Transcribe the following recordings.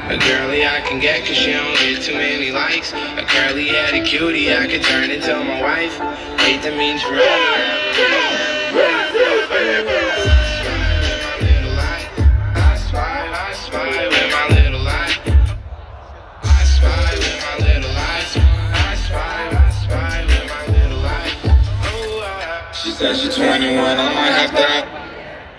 A girly I can get cause she don't get too many likes. A curly-headed cutie I could turn into my wife. Hate that means forever. I spy with my little eye. I spy with my little eyes. I spy with my little eye. Oh, she said she 21, I might have that.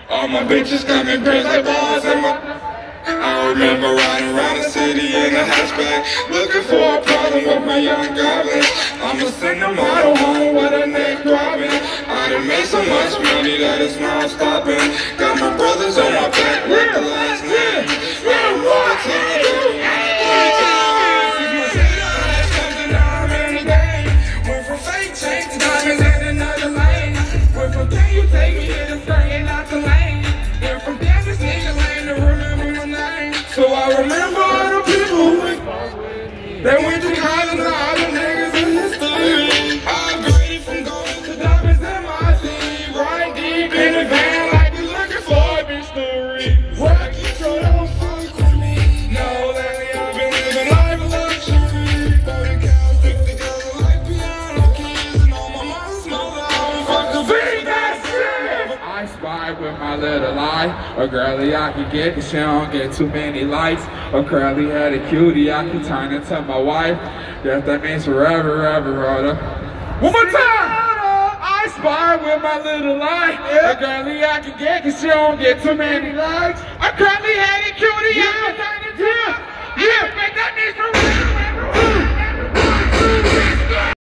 All my bitches coming crazy like balls in my... I remember riding around the city in a hatchback, looking for a problem with my young goblins. I'ma send a model home with her neck throbbing. I done made so much money that it's not stopping. Got my brothers on my back like the last name. Went from fake chains to diamonds in another lane. Went from can you take me here to staying out the lane. Went from dancing nigga lane to remember my name. So I remember all the people that went to college and all the niggas in history. I upgraded from gold to diamonds in my sleeve. Riding deep in the van like we looking for a bitch story. Work it so don't fuck with me. No, lately I've been living life of luxury. Boating cows stick together like piano keys. And all my mama's mother, I don't fucking feed that shit. I spy with my little eye. A girly I can get cause she don't get too many likes. A curly headed cutie I can turn into my wife. Yes, that means forever, ever, brother. One more time! I spy with my little eye. A girly I can get cause she don't get too many likes. A curly headed cutie I can turn into my wife. That means forever, ever.